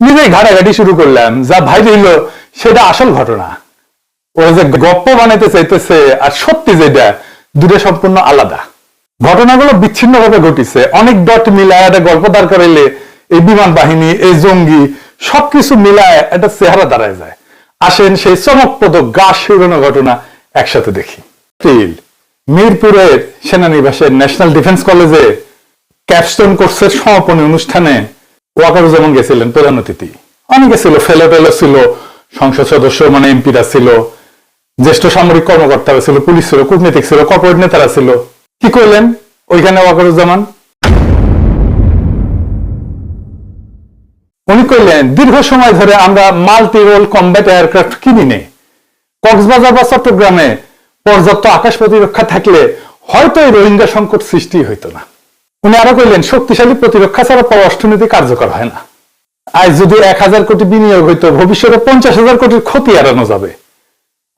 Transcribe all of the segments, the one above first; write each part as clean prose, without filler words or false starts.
নিজেই ঘাটাঘাটি শুরু করলাম, যা ভাই হইল সেটা আসল ঘটনা। ওরা যে গপ্প বানাইতে চাইতেছে আর সত্যি যেটা, দুটো সম্পূর্ণ আলাদা। ঘটনাগুলো বিচ্ছিন্ন ভাবে ঘটিছে, অনেক ডট মিলায় একটা গল্প দাঁড় করাইলে এই বিমান বাহিনী, এই জঙ্গি সবকিছু মিলায় একটা চেহারা দাঁড়ায় যায়। আসেন সেই চমকপ্রদ গা শিউরানো ঘটনা একসাথে দেখি। মিরপুরের সেনানিবাসের ন্যাশনাল ডিফেন্স কলেজে ক্যাপস্টোন কোর্সের সমাপনী অনুষ্ঠানে ওয়াকারুজ্জামান গেছিলেন প্রধান অতিথি। অনেকে ছিল, ফেলো ছিল, সংসদ সদস্য মানে এমপিরা ছিল, জ্যেষ্ঠ সামরিক কর্মকর্তারা ছিল, পুলিশ ছিল, কূটনীতিক ছিল, কর্পোরেট নেতারা ছিল। কি করলেন ওইখানে ওয়াকারুজ্জামান? উনি কইলেন, দীর্ঘ সময় ধরে আমরা মাল্টি রোল কমব্যাট এয়ারক্রাফট কিনি নেই। কক্সবাজার বা চট্টগ্রামে পর্যাপ্ত আকাশ প্রতিরক্ষা থাকলে হয়তো এই রোহিঙ্গা সংকট সৃষ্টি হইতো না। উনি আরো কইলেন, শক্তিশালী প্রতিরক্ষা ছাড়া পররাষ্ট্রনীতি কার্যকর হয় না। আজ যদি 1000 কোটি বিনিয়োগ হইতো, ভবিষ্যতে 50,000 কোটির ক্ষতি এড়ানো যাবে।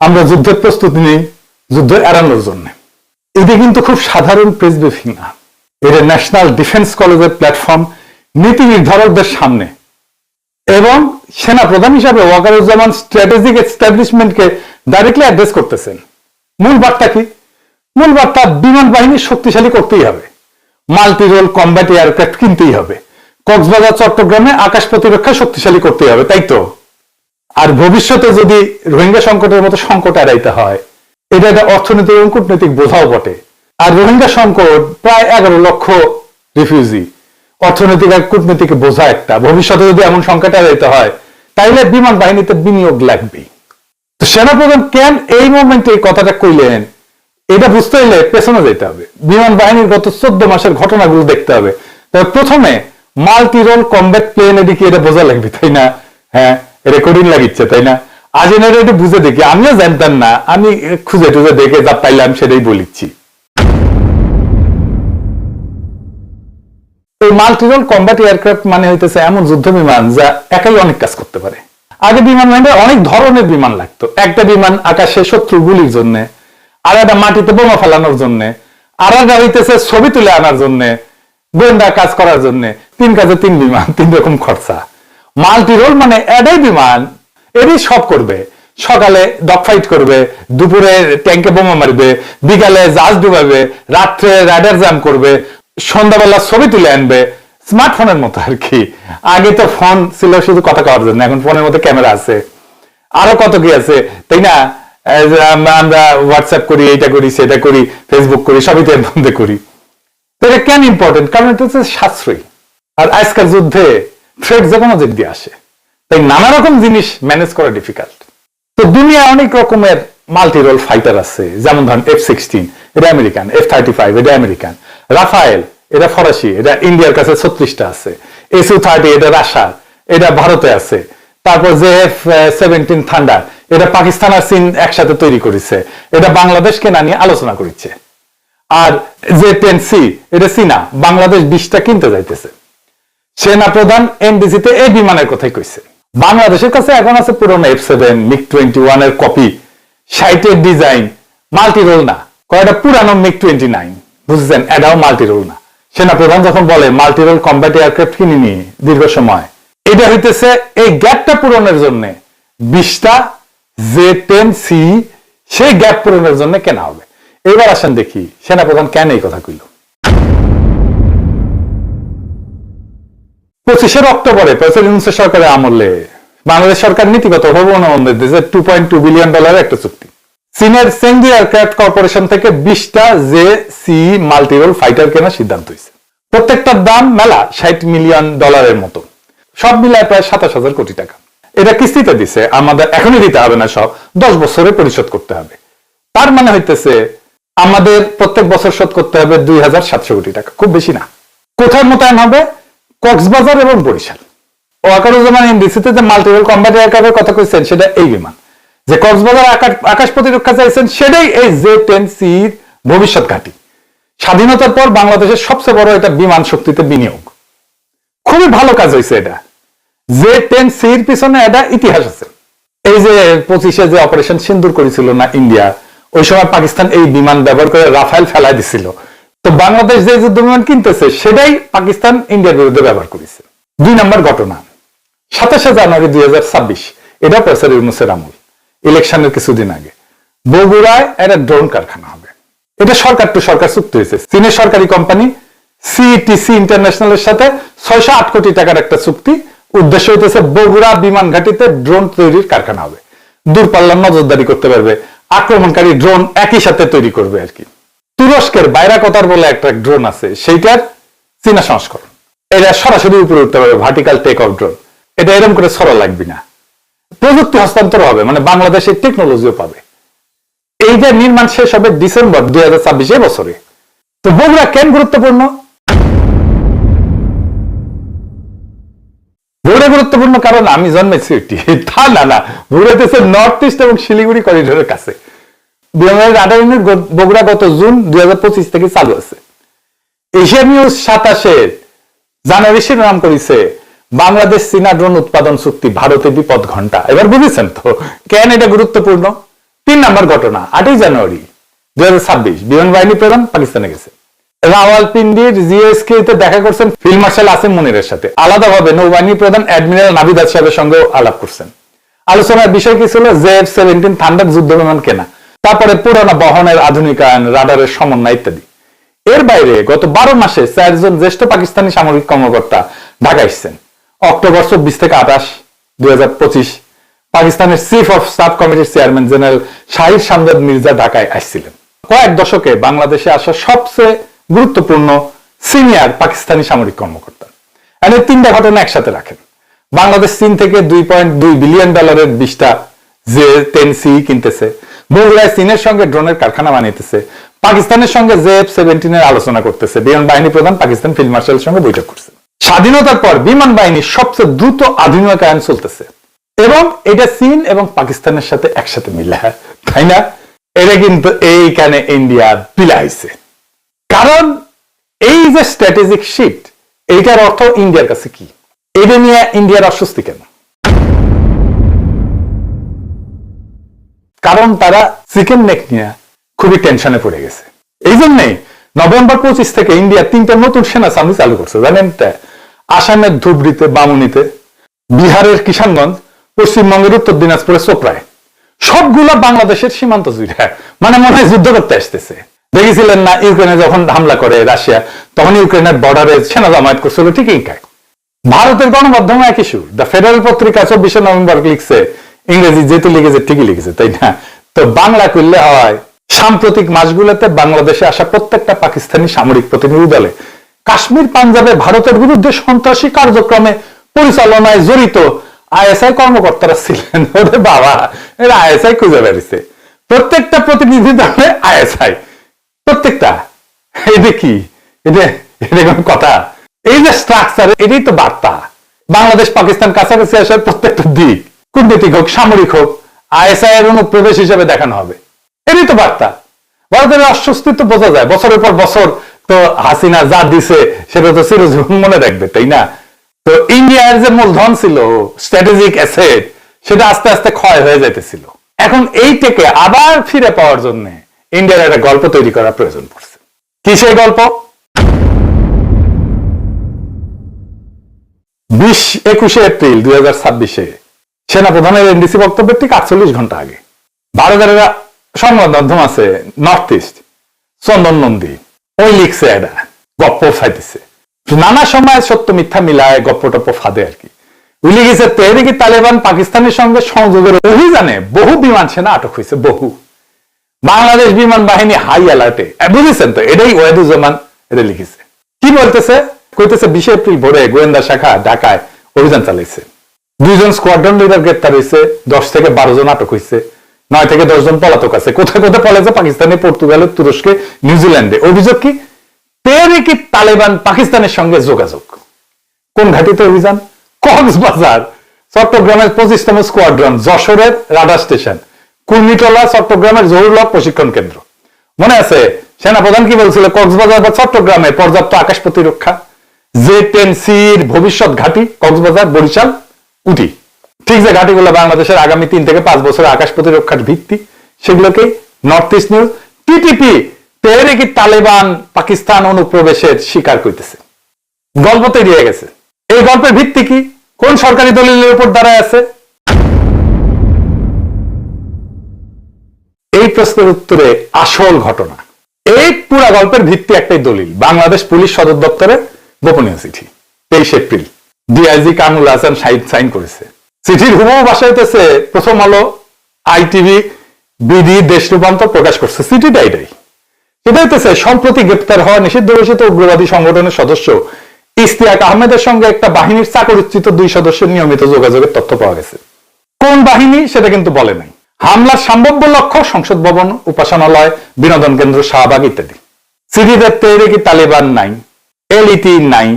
আমরা যুদ্ধের প্রস্তুতি নেই যুদ্ধ এড়ানোর জন্য। এটা কিন্তু খুব সাধারণ প্রেস ব্রিফিং না, এটা ন্যাশনাল ডিফেন্স কলেজের প্ল্যাটফর্ম, নীতি নির্ধারকদের সামনে। এবং সেনা প্রধান হিসাবে ওয়াকারুজ্জামান স্ট্র্যাটেজিক এস্টাবলিশমেন্টকে ডাইরেক্টলি অ্যাড্রেস করতেছেন। মূল বার্তা কি? মূল বার্তা, বিমান বাহিনী শক্তিশালী করতেই হবে, মাল্টি রোল কমব্যাট এয়ারক্রাফট কিনতেই হবে, কক্সবাজার চট্টগ্রামে আকাশ প্রতিরক্ষা শক্তিশালী করতেই হবে, তাই তো? আর ভবিষ্যতে যদি রোহিঙ্গা সংকটের মতো সংকট এড়াইতে হয়, এটা একটা অর্থনৈতিক এবং কূটনৈতিক বোঝাও বটে। আর রোহিঙ্গা সংকট প্রায় 11 লক্ষ রিফিউজি, অর্থনৈতিক আর কূটনৈতিক বোঝা একটা। ভবিষ্যতে যদি এমন সংকট এড়াইতে হয়, তাইলে বিমান বাহিনীতে বিনিয়োগ লাগবেই। তো সেনাপ্রধান কেন এই মোমেন্টে এই কথাটা কইলেন, এটা বুঝতে হলে পেছনে যেতে হবে, বিমান বাহিনীর গত 14 মাসের ঘটনাগুলো দেখতে হবে। তবে প্রথমে মাল্টি রোল কমব্যাট প্লেন, এদিকে এটা বোঝা লাগবে, তাই না? হ্যাঁ, রেকর্ডিং লাগিচ্ছে, তাই না? আজ এনারা এটা বুঝে দেখি, আমিও জানতাম না, আমি খুঁজে টুজে দেখে যা পাইলাম সেটাই বলিচ্ছি। এই মাল্টি রোল কমব্যাট এয়ারক্রাফট মানে হইতেছে এমন যুদ্ধ বিমান যা একাই অনেক কাজ করতে পারে। আগে বিমান বাহিনীর অনেক ধরনের বিমান লাগতো। একটা বিমান আকাশে শত্রু গুলির জন্য, আর একটা মাটিতে বোমা ফেলানোর জন্য, আর একটা হইতেছে ছবি তুলে আনার জন্য, গোয়েন্দা কাজ করার জন্য। 3 কাজে 3 বিমান, 3 রকম খরচা। মাল্টি রোল মানে এটাই বিমান, এরই সব করবে। সকালে ডগ ফাইট করবে, দুপুরে ট্যাঙ্কে বোমা মারবে, বিকালে জাহাজ ডুবাবে, রাত্রে রাডার জ্যাম করবে, সন্ধ্যাবেলা ছবি তুলে আনবে। স্মার্টফোনের মতো আর কি। আগে তো ফোন ছিল শুধু কথা কওয়ার জন্য, এখন ফোনের মধ্যে ক্যামেরা আছে, আরো কত কি আছে, তাই না? আমরা হোয়াটসঅ্যাপ করি, এইটা করি, সেটা করি, ফেসবুক করি, সবই তো এর মধ্যে করি। তো এটা কেন ইম্পর্টেন্ট? কারণ এটা হচ্ছে সাশ্রয়ী। আর আজকের যুদ্ধে থ্রেট যে কোনো দিক দিয়ে আসে, তাই নানা রকম জিনিস ম্যানেজ করা ডিফিকাল্ট। তো দুনিয়ায় অনেক রকমের মাল্টি রোল ফাইটার আছে, যেমন ধরেন F-16, এটা আমেরিকান, F-35, এটা আমেরিকান, রাফায়েল, এটা ফরাসি, এটা ইন্ডিয়ার কাছে 36টা আছে, Su-30, এটা রাশিয়ার, এটা ভারতে আছে। তারপর যে F-17 থান্ডার, এটা পাকিস্তান আর চীন একসাথে তৈরি করেছে, এটা বাংলাদেশকে না নিয়ে আলোচনা করেছে। আর যে J-10C, এটা চীনা, বাংলাদেশ 20টা কিনতে যাইতেছে। সেনা প্রধান এনডিসিতে এই বিমানের কথাই কইছে। বাংলাদেশের কাছে এখন আছে পুরনো F-7, MiG-21 এর কপি, 60 এর ডিজাইন, মাল্টি রোল না। কয়টা পুরানো MiG-29, বুঝছেন? এটাও মাল্টি রোল না। সেনা প্রধান যখন বলে মাল্টি রোল কমব্যাট এয়ারক্রাফট কিনিনি দীর্ঘ সময়, এটা হইতেছে এই গ্যাপটা পূরণের জন্য 20টা J-10C, সেই গ্যাপ পূরণের জন্য কেনা হবে। এবার আসেন দেখি সেনা প্রধান কেন এই কথা কইল। 25 অক্টোবরে প্রেসিডেন্ট সরকারের আমলে বাংলাদেশ সরকার নীতিগতভাবে অনুমোদন দিয়েছে $2.2 বিলিয়ন একটা চুক্তি। চীনের চেংদু এয়ারক্রাফট কর্পোরেশন থেকে 20টা J-C মাল্টি রোল ফাইটার কেনার সিদ্ধান্ত হয়েছে। প্রত্যেকটার দাম মেলা $60 মিলিয়ন মতো, সব মিলায় প্রায় 27,000 কোটি টাকা। এটা কিস্তিতে দিছে, আমাদের এখনই দিতে হবে না, সব 10 বছরে পরিশোধ করতে হবে। তার মানে হইতেছে আমাদের প্রত্যেক বছর শোধ করতে হবে 2,700 কোটি টাকা, খুব বেশি না। কোথায় মোতায়েন হবে? কক্সবাজার এবং বরিশাল। ওয়াকারুজ্জামান এনডিসিতে যে মাল্টি রোল কমব্যাট এয়ারক্রাফটের কথা কইছেন, সেটা এই বিমান। যে কক্সবাজার আকাশ প্রতিরক্ষা চাইছেন, সেটাই এই J-10C ভবিষ্যৎ ঘাঁটি। স্বাধীনতার পর বাংলাদেশের সবচেয়ে বড় এটা বিমান শক্তিতে বিনিয়োগ। খুবই ভালো কাজ হয়েছে এটা। J-10C এর পিছনে এটা ইতিহাস আছে। এই যে 25-এ যে অপারেশন সিন্দুর করেছিল না ইন্ডিয়া, ওই সময় পাকিস্তান এই বিমান ব্যবহার করে রাফায়েল ফেলাই দিছিল। তো বাংলাদেশ যে যুদ্ধ বিমান কিনতেছে, সেটাই পাকিস্তান ইন্ডিয়ার বিরুদ্ধে ব্যবহার করেছে। 2 নম্বর ঘটনা 27 জানুয়ারি 2026, এটা প্রফেসর ইউনূসের আমল, ইলেকশনের কিছুদিন আগে বগুড়ায় একটা ড্রোন কারখানা হবে। এটা সরকার টু সরকার চুক্তি হয়েছে, চীনের সরকারি কোম্পানি সিটিসি ইন্টারন্যাশনালের সাথে 608 কোটি টাকার একটা চুক্তি। উদ্দেশ্য হইতেছে বগুড়া বিমান ঘাঁটিতে ড্রোন তৈরির কারখানা হবে, দূরপাল্লার নজরদারি করতে পারবে, আক্রমণকারী ড্রোন একই সাথে তৈরি করবে আর কি। তুরস্কের বাইরাকতার বলে একটা ড্রোন আছে, সেইটার চীনা সংস্করণ। এটা সরাসরি উপরে উঠতে পারবে, ভার্টিক্যাল টেক অফ ড্রোন। এটা এরকম করে সরা লাগবে না, প্রযুক্তি হস্তান্তর হবে, মানে বাংলাদেশের টেকনোলজিও পাবে। এইটা নির্মাণ শেষ হবে ডিসেম্বর 2026 বছরে। তো বগুড়া কেন গুরুত্বপূর্ণ? বগুড়া গুরুত্বপূর্ণ কারণ আমি জন্মেছি তা না, বগুড়া হচ্ছে নর্থ ইস্ট এবং শিলিগুড়ি করিডোরের কাছে। 2018 ইউনিট বগুড়া গত জুন 2025 থেকে চালু আছে। এশিয়া নিউজ 27 জানুয়ারি শিরোনাম করেছে বাংলাদেশ চীনা ড্রোন উৎপাদন চুক্তি ভারতে বিপদ ঘন্টা। এবার বুঝেছেন তো কেন এটা গুরুত্বপূর্ণ। 3 নম্বর ঘটনা 8 জানুয়ারি 2026, বিমান বাহিনী প্রধান পাকিস্তানে গেছে। রাওয়ালপিন্ডির জিএসকে তে দেখা করছেন ফিল্ড মার্শাল আসিম মুনিরের সাথে। আলাদাভাবে নৌবাহিনী প্রধান অ্যাডমিরাল নাভিদ সাহেবের সঙ্গে আলাপ করছেন। আলোচনার বিষয় কি ছিল? JF-17 থান্ডার যুদ্ধ বিমান কেনা, তারপরে পুরানো বহনের আধুনিকায়ন, রাডারের সমন্বয় ইত্যাদি। এর বাইরে গত 12 মাসে 4 জন জ্যেষ্ঠ পাকিস্তানি সামরিক কর্মকর্তা ঢাকা এসেছেন। অক্টোবর 24 থেকে 28, 2025 পাকিস্তানের চিফ অফ স্টাফ কমিটির চেয়ারম্যান জেনারেল শাহিদ শামদাদ মির্জা ঢাকায় আসছিলেন। কয়েক দশকে বাংলাদেশে আসা সবচেয়ে গুরুত্বপূর্ণ সিনিয়র পাকিস্তানি সামরিক কর্মকর্তা। এর 3টা ঘটনা একসাথে রাখেন। বাংলাদেশ চীন থেকে $2.2 বিলিয়ন 20টা J-10C কিনতেছে, বগুড়ায় চীনের সঙ্গে ড্রোনের কারখানা বানাইতেছে, পাকিস্তানের সঙ্গে JF-17 এর আলোচনা করতেছে, বিমান বাহিনী প্রধান পাকিস্তান ফিল্ড মার্শালের সঙ্গে বৈঠক করছে। স্বাধীনতার পর বিমান বাহিনীর সবচেয়ে দ্রুত আধুনিকায়ন চলতেছে এবং এটা চীন এবং পাকিস্তানের সাথে একসাথে মিলে, তাই না? এটা কিন্তু এইখানে ইন্ডিয়া বিলাইছে, কারণ এই যে স্ট্র্যাটেজিক শিফট, এইটার অর্থ ইন্ডিয়ার কাছে কি? এটা নিয়ে ইন্ডিয়ার অস্বস্তি কেন? কারণ তারা চিকেন নেক নিয়ে খুবই টেনশনে পড়ে গেছে। এই জন্যই নভেম্বর 25 থেকে ইন্ডিয়া 3টা নতুন সেনা ছাউনি চালু করছে, জানেন? আসামের ধুবড়িতে, বামুনিতে, বিহারের কিষানগঞ্জ, পশ্চিমবঙ্গের উত্তর দিনাজপুরে চোপড়ায়, সবগুলা বাংলাদেশের সীমান্ত জুড়ে, মানে মনে হয় যুদ্ধ করতে আসতেছে। দেখেছিলেন না ইউক্রেনে যখন হামলা করে রাশিয়া, তখন ইউক্রেনের বর্ডারে সেনা জমায়েত করছিল ঠিক ইনকায়। ভারতের গণমাধ্যমে একই সুর। দ্য ফেডারেল পত্রিকা 24 নভেম্বর লিখছে, ইংরেজি যেহেতু লিখেছে ঠিকই লিখেছে, তাই না? তো বাংলা করলে হয়, সাম্প্রতিক মাসগুলোতে বাংলাদেশে আসা প্রত্যেকটা পাকিস্তানি সামরিক প্রতিনিধি দলে কাশ্মীর পাঞ্জাবে ভারতের বিরুদ্ধে সন্ত্রাসী কার্যক্রমে পরিচালনায় জড়িত ISI কর্মকর্তারা ছিলেন। ওরে বাবা, এরা ISI খুঁজে বেরিয়েছে। প্রত্যেকটা প্রতিনিধি দলে ISI, প্রত্যেকটা। এটা কি? এটা কোন কথা? এই যে স্ট্রাকচার, এটাই তো বার্তা। বাংলাদেশ পাকিস্তান কাছাকাছি আসার প্রত্যেকটা দিক, কূটনৈতিক হোক সামরিক হোক, ISI এর অনুপ্রবেশ হিসেবে দেখানো হবে। এটাই তো বার্তা। ভারতের অস্বস্তি তো বোঝা যায়, বছরের পর বছর তো হাসিনা যা দিছে সেটা তো চিরজীবন মনে রাখবে, তাই না? তো ইন্ডিয়ার যে মূলধন ছিল, স্ট্র্যাটেজিক অ্যাসেট, সেটা আস্তে আস্তে ক্ষয় হয়ে যাইতেছিল। এখন এইটাকে আবার ফিরে পাওয়ার জন্য ইন্ডিয়ার একটা গল্প তৈরি করা প্রয়োজন পড়ছে। কি সেই গল্প? 20-21 এপ্রিল 2026 সেনাপ্রধানের NDC বক্তব্যের ঠিক 48 ঘন্টা আগে ভারতের সংবাদ মাধ্যম আছে নর্থ ইস্ট, চন্দন নন্দী, ওই লিখছে এটা গপ্প ফাইতেছে, নানা সময় সত্য মিথ্যা মিলায় গপ্প টপ্প ফাঁদে আর কি। ওই লিখেছে তেহরিকি তালেবান পাকিস্তানের সঙ্গে সংযোগের অভিযানে বহু বিমান সেনা আটক হয়েছে, বহু। বাংলাদেশ বিমান বাহিনী হাই অ্যালার্টে, বুঝেছেন তো? এটাই ওয়াহিদুজ্জামান এটা লিখেছে। কি বলতেছে? কইতেছে 20 এপ্রিল ভোরে গোয়েন্দা শাখা ঢাকায় অভিযান চালাইছে, 2 জন স্কোয়াড্রন লিডার গ্রেপ্তার হয়েছে, 10 থেকে 12 জন আটক হয়েছে, 9 থেকে 10 জন পলাতক আছে। কোথায় কোথায় পলাইছে? পাকিস্তানে, পর্তুগালে, তুরস্কে, নিউজিল্যান্ডে। অভিযোগ কি? তেহরিকি তালেবান পাকিস্তানের সঙ্গে যোগাযোগ। কোন ঘাটিতে অভিযান? কক্সবাজার, চট্টগ্রামের 25তম স্কোয়াড্রন, যশোরের রাডার স্টেশন, কুর্মিটোলা, চট্টগ্রামের জহুরুল্লাহ প্রশিক্ষণ কেন্দ্র। মনে আছে সেনাপ্রধান কি বলছিল? কক্সবাজার বা চট্টগ্রামে পর্যাপ্ত আকাশ প্রতিরক্ষা, J-10Cর ভবিষ্যৎ ঘাঁটি কক্সবাজার, বরিশাল, উটি। ঠিক যে ঘাঁটিগুলো বাংলাদেশের আগামী 3 থেকে 5 বছরের আকাশ প্রতিরক্ষার ভিত্তি, সেগুলোকে north east news TTP Tehriki Taliban Pakistan অনুপ্রবেশের শিকার করতেছে। গল্প তৈরি হয়ে গেছে। এই গল্পের ভিত্তি কি? কোন সরকারি দলিলের উপর দাঁড়ায় আছে? এই প্রশ্নের উত্তরে আসল ঘটনা। এই পুরা গল্পের ভিত্তি একটাই দলিল, বাংলাদেশ পুলিশ সদর দপ্তরের গোপনীয় চিঠি, 23 April DIG Kamrul Hasan sign করেছে। চিঠির হুবহু ভাষা হইতেছে প্রথম আলো, আইটিভি, বিডি, দেশ রূপান্তর প্রকাশ করছে। চিঠিটা এটাই, সেটা হইতেছে সম্প্রতি গ্রেপ্তার হওয়া নিষিদ্ধ ঘোষিত উগ্রবাদী সংগঠনের সদস্য ইশতিয়াক আহমেদের সঙ্গে একটা বাহিনীর চাকরিচ্যুত 2 সদস্যের নিয়মিত যোগাযোগের তথ্য পাওয়া গেছে। কোন বাহিনী সেটা কিন্তু বলে নাই। হামলার সম্ভাব্য লক্ষ্য সংসদ ভবন, উপাসনালয়, বিনোদন কেন্দ্র, শাহবাগ ইত্যাদি। সিরিজে তেহরিক তালিবান নাই, এলইটি নাই,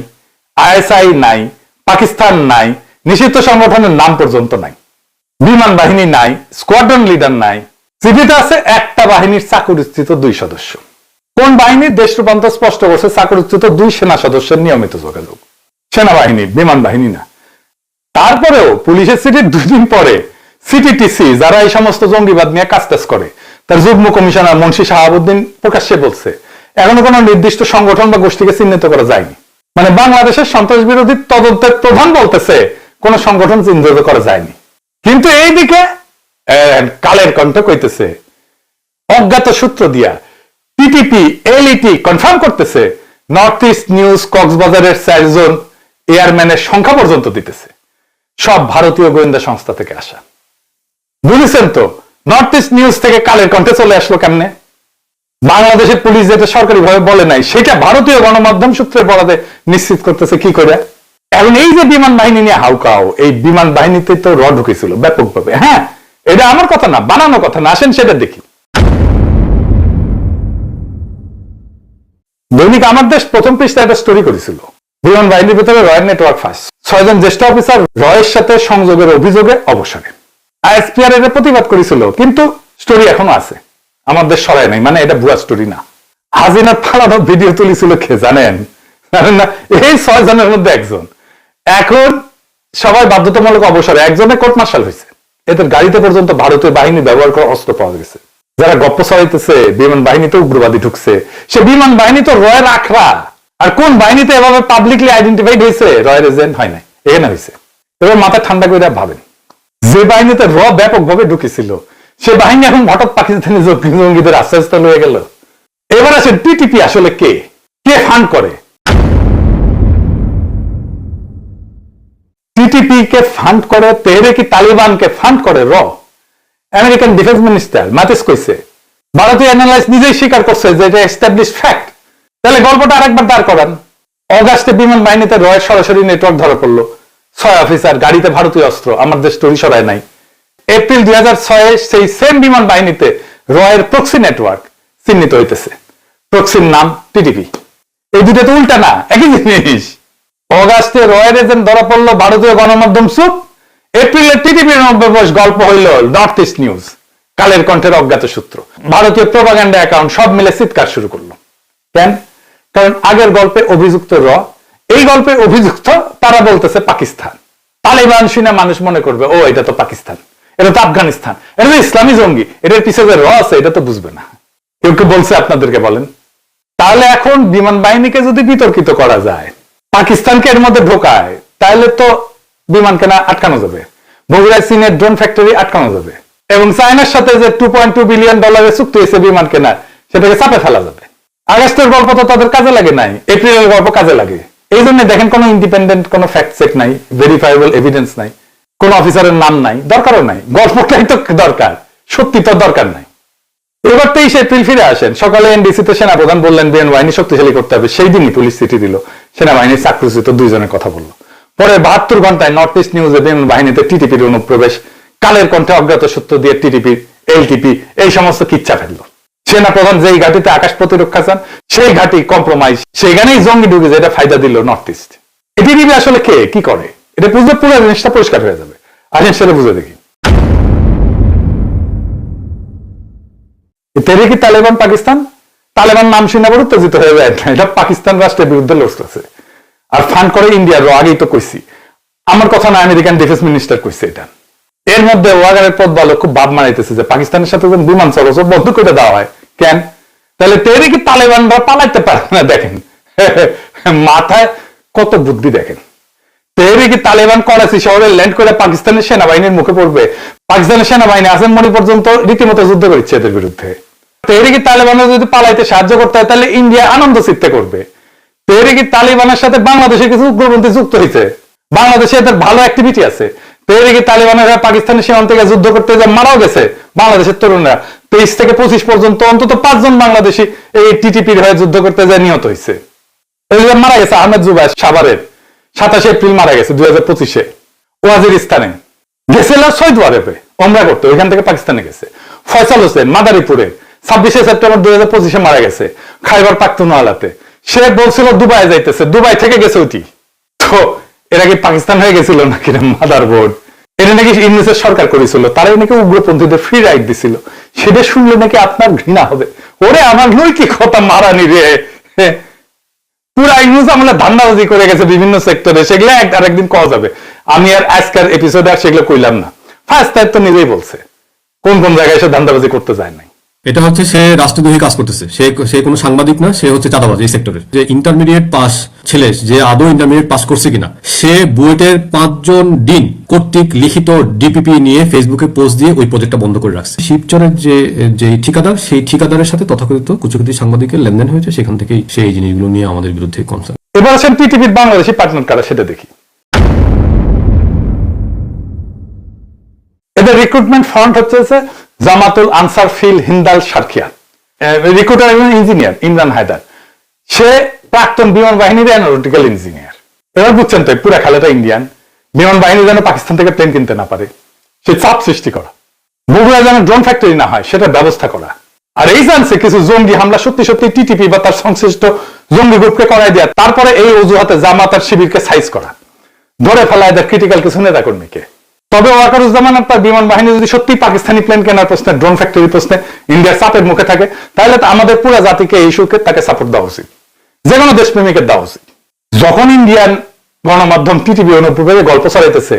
আইএসআই নাই, পাকিস্তান নাই, নিষিদ্ধ সংগঠনের নাম পর্যন্ত নাই, বিমান বাহিনী নাই, স্কোয়াড্রন লিডার নাই। চিঠিতে আছে একটা বাহিনীর চাকরিচ্যুত 2 সদস্য। কোন বাহিনীর? দেশ রূপান্তর স্পষ্ট করছে চাকরিচ্যুত 2 সেনা সদস্যের নিয়মিত যোগাযোগ। সেনাবাহিনী, বিমান বাহিনী না। তারপরেও পুলিশের চিঠির 2 দিন পরে সিটিটিসি, যারা এই সমস্ত জঙ্গিবাদ নিয়ে কাজ করে, তার যুগ্ম কমিশনার মুন্সি শাহাবুদ্দিন প্রকাশ্যে বলছে এখনো কোনো নির্দিষ্ট সংগঠন বা গোষ্ঠীকে চিহ্নিত করা যায়নি। মানে বাংলাদেশের সন্ত্রাস বিরোধী তদন্তের প্রধান বলতেছে কোন সংগঠন চিহ্নিত করা যায়নি। কিন্তু এইদিকে কালের কণ্ঠ কইতেছে অজ্ঞাত সূত্র দিয়া টিটিপি, এলইটি কনফার্ম করতেছে নর্থ ইস্ট নিউজ কক্সবাজারের 4 জন এয়ারম্যানের সংখ্যা পর্যন্ত দিতেছে, সব ভারতীয় গোয়েন্দা সংস্থা থেকে আসা। বুঝেছেন তো নর্থ ইস্ট নিউজ থেকে কালের কণ্ঠে চলে আসলো কেমনে? বাংলাদেশের পুলিশ যেটা সরকারিভাবে বলে নাই সেটা ভারতীয় গণমাধ্যম সূত্রে বরাতে নিশ্চিত করতেছে কি করে? এখন এই যে বিমান বাহিনী নিয়ে হাউকাও, এই বিমান বাহিনীতে তো ঢুকেছিল ব্যাপকভাবে। হ্যাঁ, এটা আমার কথা না, বানানো কথা না। আসেন সেটা দেখি। দৈনিক আমার দেশ প্রথম পৃষ্ঠায় একটা স্টোরি করেছিল, বিমান বাহিনীর ভিতরে রয়ের নেটওয়ার্ক ফাঁস, 6 জন জ্যেষ্ঠ অফিসার রয়ের সাথে সংযোগের অভিযোগে অবসরে। আইএসপিআর এর প্রতিবাদ করেছিল, কিন্তু স্টোরি এখনো আছে, আমার দেশ সরায় নাই। মানে এটা ভুয়া স্টোরি না। হাসিনার ফালানো ভিডিও তুলেছিল কে জানেন? জানেন না? এই 6 জনের মধ্যে একজন। এখন সবাই বাধ্যতামূলক অবসরে, একজনের কোর্ট মার্শাল হয়েছে। এদের গাড়িতে পর্যন্ত ভারতীয় বাহিনী ব্যবহার করা অস্ত্র পাওয়া গেছে। যারা গপ্প ছড়াইতেছে বিমান বাহিনীতে উগ্রবাদী ঢুকছে, সে বিমান বাহিনী তো রয়ের আখড়া। আর কোন বাহিনীতে এভাবে পাবলিকলি আইডেন্টিফাইড হয়েছে? রয়ের এজেন্ট হয় নাই, এখানে হয়েছে। এবার মাথা ঠান্ডা করে ভাবেন, যে বাহিনীতে ব্যাপকভাবে ঢুকেছিল সে বাহিনী এখন হঠাৎ পাকিস্তানি জঙ্গিদের আশ্রয়স্থল হয়ে গেল। এবার আসে টিটিপি আসলে কে? কে ফান্ড করে? টিটিপি কে ফান্ড করে? তেহরিক তালিবানকে ফান্ড করে আমেরিকান ডিফেন্স মিনিস্টার মাতিস কইছে। ভারতীয় অ্যানালাইস্ট নিজেই স্বীকার করছে যে এটা এস্টাবলিশড ফ্যাক্ট। তাহলে গল্পটা আরেকবার দাঁড় করান। অগাস্টে বিমান বাহিনীতে রয়ের সরাসরি নেটওয়ার্ক ধরা পড়লো, 6 অফিসার, গাড়িতে ভারতীয় অস্ত্র, আমার দেশ স্টোরি সরায় নাই। এপ্রিল 2006 সেই সেম বিমান বাহিনীতে রয়ের প্রক্সি নেটওয়ার্ক চিহ্নিত হইতেছে, প্রক্সির নাম টিটিপি। এই দুটো তো উল্টা না, একই জিনিস। অগাস্টে রয়ের এজেন্ট ধরা পড়লো, ভারতীয় গণমাধ্যম চুপ। এপ্রিলে টিটিপির নব্যবশ গল্প হইল নর্থ ইস্ট নিউজ, কালের কণ্ঠের অজ্ঞাত সূত্র, ভারতীয় প্রোপাগান্ডা অ্যাকাউন্ট, সব মিলে চিৎকার শুরু করলো। কেন? কারণ আগের গল্পে অভিযুক্ত এই গল্পে অভিযুক্ত তারা বলতেছে পাকিস্তান। তালিবান শুনে মানুষ মনে করবে ও এটা তো পাকিস্তান, এটা তো আফগানিস্তান, এটা তো ইসলামী জঙ্গি, এটার পিছনে যে আছে এটা তো বুঝবে না। কেউ কেউ বলছে, আপনাদেরকে বলেন। তাহলে এখন বিমান বাহিনীকে যদি বিতর্কিত করা যায়, পাকিস্তানকে এর মধ্যে ঢোকায়, তাহলে তো বিমান কেনা আটকানো যাবে, বগুড়ায় চীনের ড্রোন ফ্যাক্টরি আটকানো যাবে, এবং চায়নার সাথে যে $2.2 বিলিয়ন চুক্তি হয়েছে বিমান কেনার, সেটাকে চাপে ফেলা যাবে। আগস্টের গল্প তো তাদের কাজে লাগে নাই, এপ্রিলের গল্প কাজে লাগে। এই জন্য দেখেন কোনো ইন্ডিপেন্ডেন্ট কোনো ফ্যাক্ট চেক নাই, ভেরিফাইবল এভিডেন্স নাই, কোন অফিসারের নাম নাই, দরকারও নাই। গল্পটাই তো দরকার, সত্যি তো দরকার নাই। এবার 23 এপ্রিল ফিরে আসেন। সকালে এনডিসিতে সেনাপ্রধান বললেন বিমান বাহিনী শক্তিশালী করতে হবে। সেই দিনই পুলিশ চিঠি দিল, সেনাবাহিনীর চাকরিচ্যুত 2 জনের কথা বললো। পরে 72 ঘন্টায় নর্থ ইস্ট নিউজে বিমান বাহিনীতে টিটিপির অনুপ্রবেশ, কালের কণ্ঠে অজ্ঞাত সূত্র দিয়ে টিটিপি, এলটিপি এই সমস্ত কিচ্ছা ফেললো। সেনাপ্রধান যেই ঘাটিতে আকাশ প্রতিরক্ষা চান সেই ঘাটি কম্প্রোমাইজ, সেখানেই জঙ্গি ঢুকে যেটা ফায়দা দিল নর্থ ইস্ট। টিটিপি আসলে কে, কি করে, এটা বুঝলে পুরো জিনিসটা পরিষ্কার হয়ে যাবে। আসেন সেটা বুঝে দেখি। তেহরিক তালেবান পাকিস্তান, তালেবান নাম শুনে আবার উত্তেজিত হয়ে যায়, এটা পাকিস্তান রাষ্ট্রের বিরুদ্ধে লড়তেছে। আর ফান্ড করে ইন্ডিয়ার, আগেই তো কইছি, আমার কথা না, আমেরিকান ডিফেন্স মিনিস্টার কইছে এটা। এর মধ্যে ওয়াগানের পথ ভালো খুব ভাব মানাইতেছে যে পাকিস্তানের সাথে বিমান চলাচল বন্ধ করে দেওয়া হয়। কেন? তাহলে তেহরিক তালেবানরা পালাইতে পারে না। দেখেন মাথায় কত বুদ্ধি, দেখেন। তেহরিকে তালেবান করাচি শহরে ল্যান্ড করে পাকিস্তানের সেনাবাহিনীর মুখে পড়বে। পাকিস্তানের সেনাবাহিনী আসেম্বলি পর্যন্ত রীতিমতো যুদ্ধ করছে এদের বিরুদ্ধে। তেহরিকে তালেবানের যদি পালাইতে সাহায্য করতে হয় তাহলে ইন্ডিয়া আনন্দ চিত্তে করবে। তেহরিকে তালেবানের সাথে বাংলাদেশের কিছু উগ্রপন্থী যুক্ত হয়েছে, বাংলাদেশে এদের ভালো অ্যাক্টিভিটি আছে। তেহরিকে তালেবানেরা পাকিস্তানের সীমান্ত থেকে যুদ্ধ করতে যে মারাও গেছে বাংলাদেশের তরুণরা। 23 থেকে 25 পর্যন্ত অন্তত 5 জন বাংলাদেশি এই টিটিপির হয়ে যুদ্ধ করতে যায় নিহত হয়েছে। মারা গেছে আহমেদ জুবাইর সাভারের 27 এপ্রিল মারা গেছে 2025-এ ওয়াজিরিস্তানে। গেছিল সৌদি আরবে ওমরা করতে, ওইখান থেকে পাকিস্তানে গেছে। ফয়সাল হোসেন মাদারীপুরে 26 সেপ্টেম্বর 2025-এ মারা গেছে খাইবার পাখতুনওয়ালাতে। সে বলছিল দুবাই যাইতেছে, দুবাই থেকে গেছে ওটি। তো এরা কি পাকিস্তান হয়ে গেছিল নাকি মাদার বোর্ড? এটা নাকি ইংলিশের সরকার করেছিল, তারাই নাকি উগ্রপন্থীদের ফ্রি রাইট দিছিল। সেটা শুনলে নাকি আপনার ঘৃণা হবে। ওরে আমার নৈতিক কথা মারানি রে, পুরা ইংলিশ আমলে ধান্দাবাজি করে গেছে বিভিন্ন সেক্টরে, সেগুলো আরেকদিন কওয়া যাবে। আমি আর আজকের এপিসোডে আর সেগুলো কইলাম না। ফার্স্ট টাইম তো নিজেই বলছে কোন কোন জায়গায় সে ধান্দাবাজি করতে যায় নাই। এটা হচ্ছে সে রাষ্ট্রদ্রোহী কাজ করতেছে, সে কোনো সাংবাদিক না, সে হচ্ছে চাঁদাবাজ এই সেক্টরে। যে ইন্টারমিডিয়েট পাস ছেলে যে আদৌ ইন্টারমিডিয়েট পাস করছে কিনা, সে বুয়েটের 5 জন ডিন কর্তৃক লিখিত ডিপিপি নিয়ে ফেসবুকে পোস্ট দিয়ে ওই প্রজেক্টটা বন্ধ করে রাখছে। শিবচরের যে ঠিকাদার, সেই ঠিকাদারের সাথে তথাকথিত কুচকুচি সাংবাদিকের লেনদেন হয়েছে, সেখান থেকেই সেই জিনিসগুলো নিয়ে আমাদের বিরুদ্ধে কনসার্ন। এবার আসেন টিটিপির বাংলাদেশি পার্টনার কারা সেটা দেখি। এদের রিক্রুটমেন্ট ফ্রন্ট হচ্ছে জামাতুল answer feel Hindal Sharqiya. Recruiter engineer Imran Haider, সে প্রাক্তন বিমান বাহিনীর অ্যারোনটিক্যাল ইঞ্জিনিয়ার। এবার বুঝছেন তো পুরা খেলাটা ইন্ডিয়ান। বিমান বাহিনী যেন পাকিস্তান থেকে প্লেন কিনতে না পারে সে চাপ সৃষ্টি করা, বগুড়া যেন ড্রোন ফ্যাক্টরি না হয় সেটা ব্যবস্থা করা, আর এই জানছে কিছু জঙ্গি হামলা সত্যি সত্যি টিটিপি বা তার সংশ্লিষ্ট জঙ্গি গ্রুপকে করাই দেয়া, তারপরে এই অজুহাতে জামাত আর শিবিরকে সাইজ করা, ধরে ফেলা এদের ক্রিটিক্যাল কিছু নেতা কর্মীকে। তবে ওয়াকারুজ্জামান তার বিমান বাহিনী যদি সত্যি পাকিস্তানি প্লেন কেনার প্রশ্নে, ড্রোন ফ্যাক্টরি প্রশ্নে ইন্ডিয়ার চাপের মুখে থাকে, তাহলে তো আমাদের পুরো জাতিকে এই ইস্যুকে তাকে সাপোর্ট দেওয়া উচিত, যে কোনো দেশপ্রেমিকের দেওয়া উচিত। যখন ইন্ডিয়ান গণমাধ্যম টিটিভি অনুপ্রবেশে গল্প ছড়াইতেছে,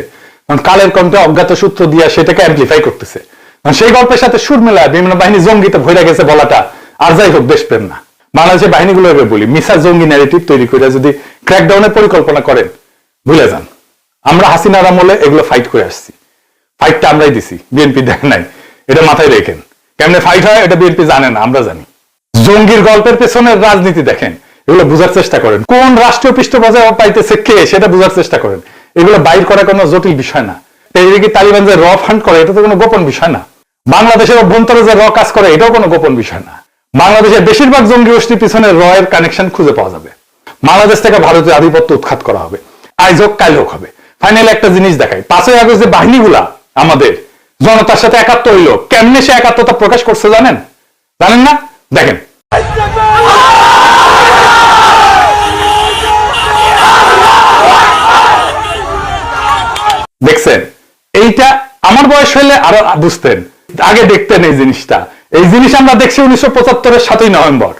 কালের কণ্ঠে অজ্ঞাত সূত্র দিয়ে সেটাকে অ্যাম্পলিফাই করতেছে, সেই গল্পের সাথে সুর মেলায় বিমান বাহিনী জঙ্গিতে ভরে গেছে বলাটা আর যাই হোক দেশপ্রেম না। বাংলাদেশের বাহিনীগুলো বলি মিসা জঙ্গি ন্যারেটিভ তৈরি করে যদি ক্র্যাকডাউনের পরিকল্পনা করেন, ভুলে যান। আমরা হাসিনার আমলে এগুলো ফাইট করে আসছি, ফাইটটা আমরাই দিছি, বিএনপি দেয় নাই। এটা মাথায় রেখেন, কেমনে ফাইট হয় এটা বিএনপি জানে না, আমরা জানি। জঙ্গির গল্পের পেছনের রাজনীতি দেখেন, এগুলো বোঝার চেষ্টা করেন। কোন রাষ্ট্রীয় পৃষ্ঠপোষক পাইতেছে কে সেটা বোঝার চেষ্টা করেন। এগুলো বাইর করা কোনো জটিল বিষয় না। এদিকে তালিবান যে র ফান্ড করে এটা তো কোনো গোপন বিষয় না। বাংলাদেশের অভ্যন্তরে যে র কাজ করে এটাও কোনো গোপন বিষয় না। বাংলাদেশের বেশিরভাগ জঙ্গি গোষ্ঠীর পিছনে র এর কানেকশন খুঁজে পাওয়া যাবে। বাংলাদেশ থেকে ভারতীয় আধিপত্য উৎখাত করা হবে, আজ হোক কাল হোক হবে। ফাইনালি একটা জিনিস দেখাই, 5ই আগস্ট যে বাহিনীগুলা আমাদের জনতার সাথে একাত্ম হইল, কেমনে সে একাত্মতা প্রকাশ করছে জানেন? জানেন না? দেখেন। দেখছেন, এইটা আমার বয়স হলে আরো বুঝতেন, আগে দেখতেন এই জিনিসটা। এই জিনিস আমরা দেখছি 1975-এর 7ই নভেম্বর।